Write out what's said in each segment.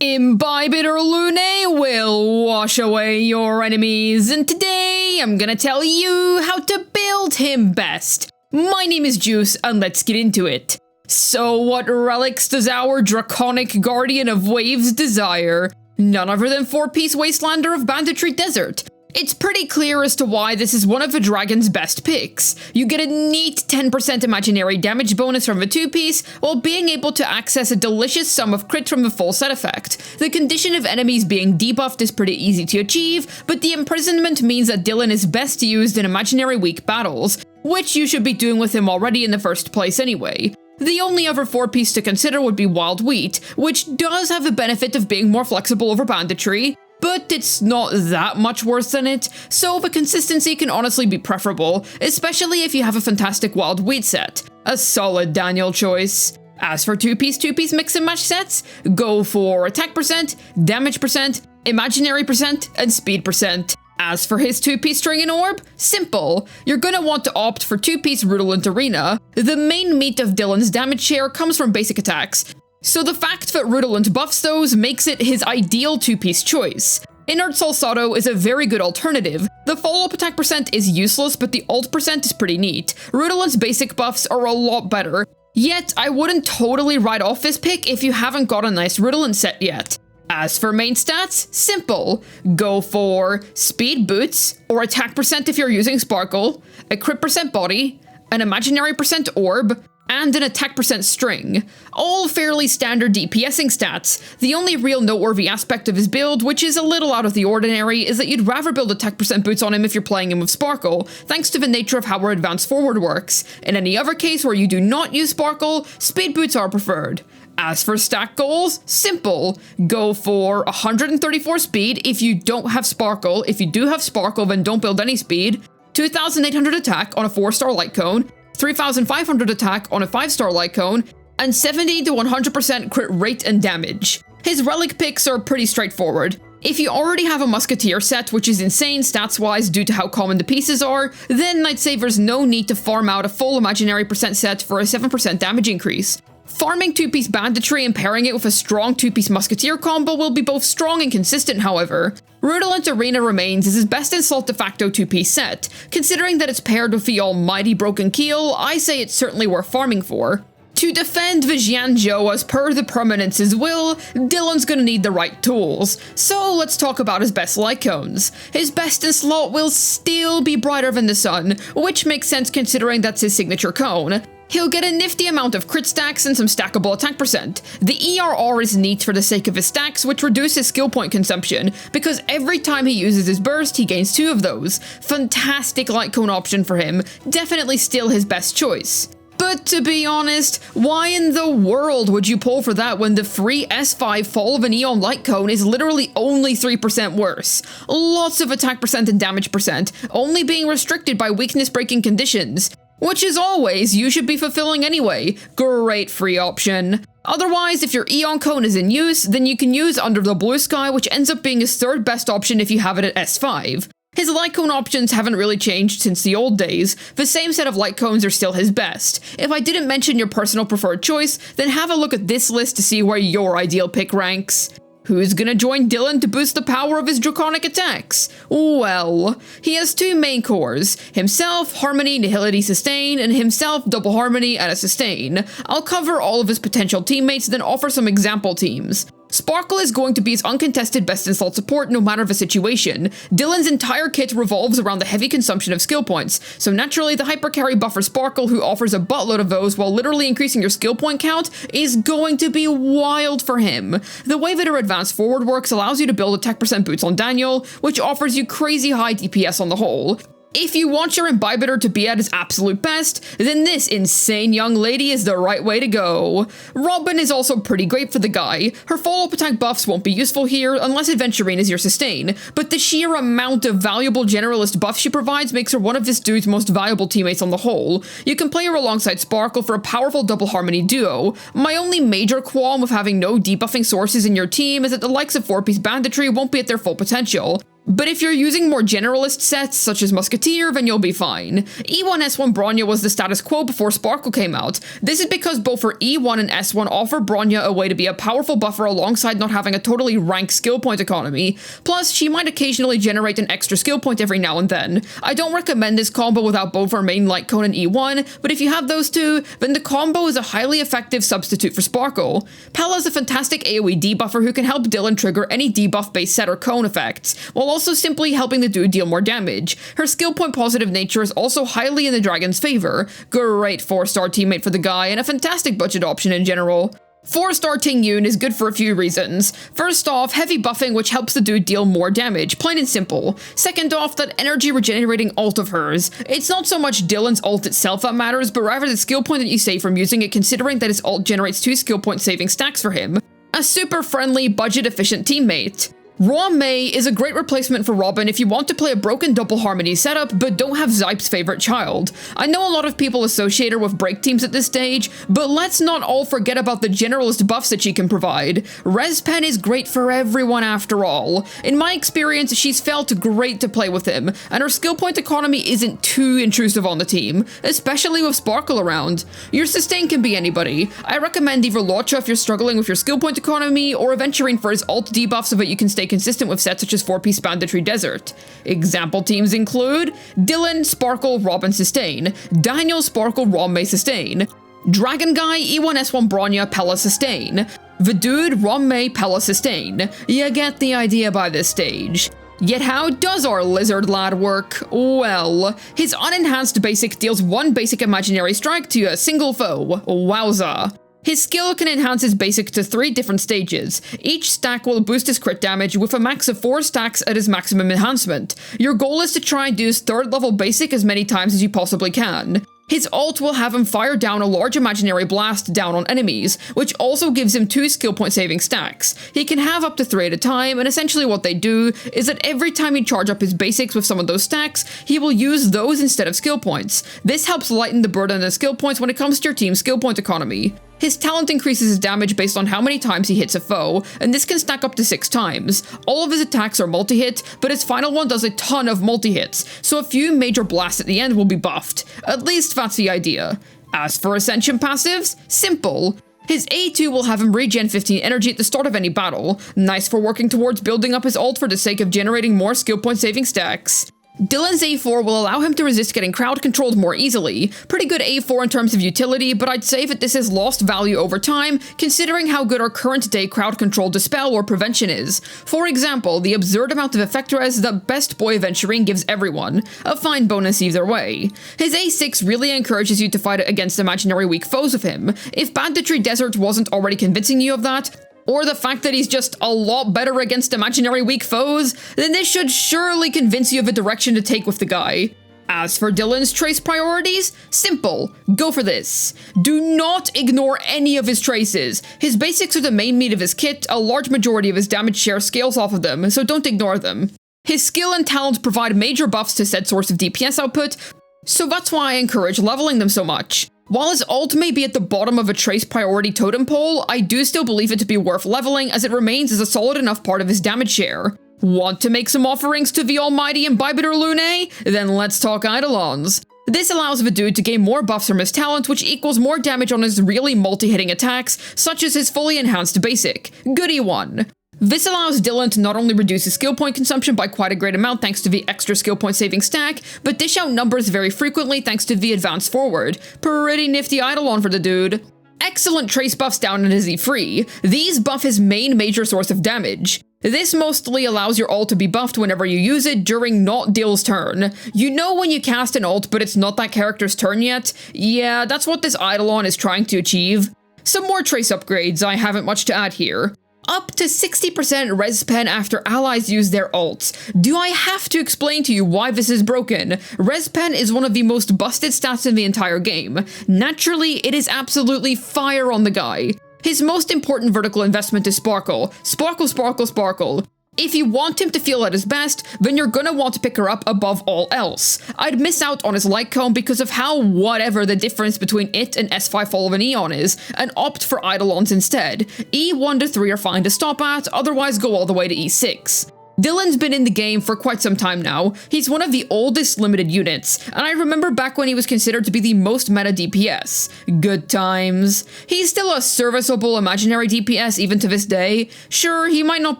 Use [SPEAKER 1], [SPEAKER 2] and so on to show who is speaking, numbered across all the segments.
[SPEAKER 1] Imbibitor Lunae will wash away your enemies, and today I'm gonna tell you how to build him best. My name is Juice, and let's get into it. So what relics does our draconic guardian of waves desire? None other than 4-piece Wastelander of Banditry Desert. It's pretty clear as to why this is one of the dragon's best picks. You get a neat 10% imaginary damage bonus from the 2-piece, while being able to access a delicious sum of crit from the full set effect. The condition of enemies being debuffed is pretty easy to achieve, but the imprisonment means that Dylan is best used in imaginary weak battles, which you should be doing with him already in the first place anyway. The only other 4-piece to consider would be Wild Wheat, which does have the benefit of being more flexible over banditry, but it's not that much worse than it, so the consistency can honestly be preferable, especially if you have a fantastic Wild Wheat set. A solid Daniel choice. As for 2-piece mix and match sets, go for attack percent, damage percent, imaginary percent, and speed percent. As for his 2-piece string and orb, simple. You're gonna want to opt for 2-piece Rudolent Arena. The main meat of Dylan's damage share comes from basic attacks, so the fact that Rudolent buffs those makes it his ideal 2-piece choice. Inert Salsato is a very good alternative. The follow-up attack percent is useless, but the ult percent is pretty neat. Rudolent's basic buffs are a lot better, yet I wouldn't totally write off this pick if you haven't got a nice Rudolent set yet. As for main stats, simple. Go for speed boots, or attack percent if you're using Sparkle, a crit percent body, an imaginary percent orb, and an attack percent string. All fairly standard DPSing stats. The only real noteworthy aspect of his build, which is a little out of the ordinary, is that you'd rather build attack percent boots on him if you're playing him with Sparkle, thanks to the nature of how our advance forward works. In any other case where you do not use Sparkle, speed boots are preferred. As for stack goals, simple. Go for 134 speed if you don't have Sparkle. If you do have Sparkle, then don't build any speed. 2,800 attack on a 4-star light cone, 3,500 attack on a 5-star light cone, and 70 to 100% crit rate and damage. His relic picks are pretty straightforward. If you already have a Musketeer set, which is insane stats-wise due to how common the pieces are, then I'd say there's no need to farm out a full imaginary percent set for a 7% damage increase. Farming 2-piece banditry and pairing it with a strong 2-piece musketeer combo will be both strong and consistent, however. Rudolent Arena remains as his best insult de facto 2-piece set. Considering that it's paired with the almighty Broken Keel, I say it's certainly worth farming for. To defend the Jianzhou as per the Permanence's will, Dylan's gonna need the right tools. So let's talk about his best light cones. His best in slot will still be Brighter Than the Sun, which makes sense considering that's his signature cone. He'll get a nifty amount of crit stacks and some stackable attack percent. The ERR is neat for the sake of his stacks, which reduces skill point consumption, because every time he uses his burst, he gains 2 of those. Fantastic light cone option for him, definitely still his best choice. But to be honest, why in the world would you pull for that when the free S5 Fall of an Eon light cone is literally only 3% worse? Lots of attack percent and damage percent, only being restricted by weakness breaking conditions. Which, as always, you should be fulfilling anyway. Great free option. Otherwise, if your Eon Cone is in use, then you can use Under the Blue Sky, which ends up being his 3rd best option if you have it at S5. His light cone options haven't really changed since the old days. The same set of light cones are still his best. If I didn't mention your personal preferred choice, then have a look at this list to see where your ideal pick ranks. Who's gonna join Dylan to boost the power of his draconic attacks? Well, he has 2 main cores, himself, Harmony, Nihility, Sustain, and himself, Double Harmony, and a Sustain. I'll cover all of his potential teammates, then offer some example teams. Sparkle is going to be his uncontested best insult support no matter the situation. Dylan's entire kit revolves around the heavy consumption of skill points, so naturally the hypercarry buffer Sparkle, who offers a buttload of those while literally increasing your skill point count, is going to be wild for him. The way that her advanced forward works allows you to build attack percent boots on Daniel, which offers you crazy high DPS on the whole. If you want your Imbibitor to be at his absolute best, then this insane young lady is the right way to go. Robin is also pretty great for the guy. Her follow-up attack buffs won't be useful here unless Adventurine is your sustain, but the sheer amount of valuable generalist buffs she provides makes her one of this dude's most valuable teammates on the whole. You can play her alongside Sparkle for a powerful double harmony duo. My only major qualm with having no debuffing sources in your team is that the likes of 4-piece banditry won't be at their full potential. But if you're using more generalist sets, such as Musketeer, then you'll be fine. E1 S1 Bronya was the status quo before Sparkle came out. This is because both for E1 and S1 offer Bronya a way to be a powerful buffer alongside not having a totally rank skill point economy. Plus, she might occasionally generate an extra skill point every now and then. I don't recommend this combo without both her main light cone and E1, but if you have those two, then the combo is a highly effective substitute for Sparkle. Pela's a fantastic AoE debuffer who can help Dylan trigger any debuff-based set or cone effects, while also simply helping the dude deal more damage. Her skill point positive nature is also highly in the dragon's favor. Great 4-star teammate for the guy, and a fantastic budget option in general. 4-star Ting Yun is good for a few reasons. First off, heavy buffing which helps the dude deal more damage, plain and simple. Second off, that energy regenerating ult of hers. It's not so much Dylan's ult itself that matters, but rather the skill point that you save from using it, considering that his ult generates 2 skill point saving stacks for him. A super friendly, budget efficient teammate. Raw Mei is a great replacement for Robin if you want to play a broken double harmony setup but don't have Zype's favorite child. I know a lot of people associate her with break teams at this stage, but let's not all forget about the generalist buffs that she can provide. Respen is great for everyone after all. In my experience, she's felt great to play with him, and her skill point economy isn't too intrusive on the team, especially with Sparkle around. Your sustain can be anybody. I recommend either Locha if you're struggling with your skill point economy, or Aventurine for his ult debuff so that you can stay consistent with sets such as 4-piece Banditry Desert. Example teams include Dylan, Sparkle, Robin Sustain, Daniel, Sparkle, Rom May Sustain, Dragon Guy, E1 S1 Bronya, Pela Sustain, The Dude, Rom May, Pela Sustain. You get the idea by this stage. Yet how does our lizard lad work? Well, his unenhanced basic deals 1 basic imaginary strike to a single foe. Wowza. His skill can enhance his basic to 3 different stages. Each stack will boost his crit damage with a max of 4 stacks at his maximum enhancement. Your goal is to try and do his 3rd level basic as many times as you possibly can. His ult will have him fire down a large imaginary blast down on enemies, which also gives him 2 skill point saving stacks. He can have up to 3 at a time, and essentially what they do is that every time you charge up his basics with some of those stacks, he will use those instead of skill points. This helps lighten the burden of skill points when it comes to your team's skill point economy. His talent increases his damage based on how many times he hits a foe, and this can stack up to 6 times. All of his attacks are multi-hit, but his final one does a ton of multi-hits, so a few major blasts at the end will be buffed. At least that's the idea. As for Ascension passives, simple. His A2 will have him regen 15 energy at the start of any battle. Nice for working towards building up his ult for the sake of generating more skill point saving stacks. Dylan's A4 will allow him to resist getting crowd controlled more easily. Pretty good A4 in terms of utility, but I'd say that this has lost value over time, considering how good our current day crowd control dispel or prevention is. For example, the absurd amount of effect res that Best Boy Aventurine gives everyone. A fine bonus either way. His A6 really encourages you to fight against imaginary weak foes with him. If Banditry Desert wasn't already convincing you of that, or the fact that he's just a lot better against imaginary weak foes, then this should surely convince you of a direction to take with the guy. As for Dylan's trace priorities, simple, go for this. Do not ignore any of his traces. His basics are the main meat of his kit, a large majority of his damage share scales off of them, so don't ignore them. His skill and talent provide major buffs to said source of DPS output, so that's why I encourage leveling them so much. While his ult may be at the bottom of a trace priority totem pole, I do still believe it to be worth leveling as it remains as a solid enough part of his damage share. Want to make some offerings to the almighty Imbibitor Lunae? Then let's talk Eidolons. This allows the dude to gain more buffs from his talent, which equals more damage on his really multi-hitting attacks, such as his fully enhanced basic. Goody one. This allows Dylan to not only reduce his skill point consumption by quite a great amount thanks to the extra skill point saving stack, but dish out numbers very frequently thanks to the advance forward. Pretty nifty Eidolon for the dude. Excellent trace buffs down in his E3. These buff his main major source of damage. This mostly allows your ult to be buffed whenever you use it during not Dill's turn. You know when you cast an ult but it's not that character's turn yet? Yeah, that's what this Eidolon is trying to achieve. Some more trace upgrades, I haven't much to add here. Up to 60% res pen after allies use their ults. Do I have to explain to you why this is broken? Res pen is one of the most busted stats in the entire game. Naturally, it is absolutely fire on the guy. His most important vertical investment is Sparkle. Sparkle, Sparkle, Sparkle. If you want him to feel at his best, then you're gonna want to pick her up above all else. I'd miss out on his light cone because of how whatever the difference between it and S5 Fall of an Eon is, and opt for Eidolons instead. E1 to 3 are fine to stop at, otherwise go all the way to E6. Dylan's been in the game for quite some time now. He's one of the oldest limited units, and I remember back when he was considered to be the most meta DPS. Good times. He's still a serviceable imaginary DPS even to this day. Sure, he might not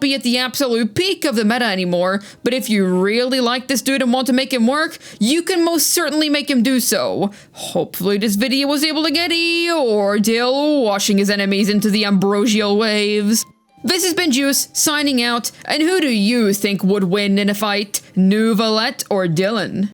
[SPEAKER 1] be at the absolute peak of the meta anymore, but if you really like this dude and want to make him work, you can most certainly make him do so. Hopefully this video was able to get Eeyore washing his enemies into the ambrosial waves. This has been Juice, signing out, and who do you think would win in a fight, Nuvalet or Dylan?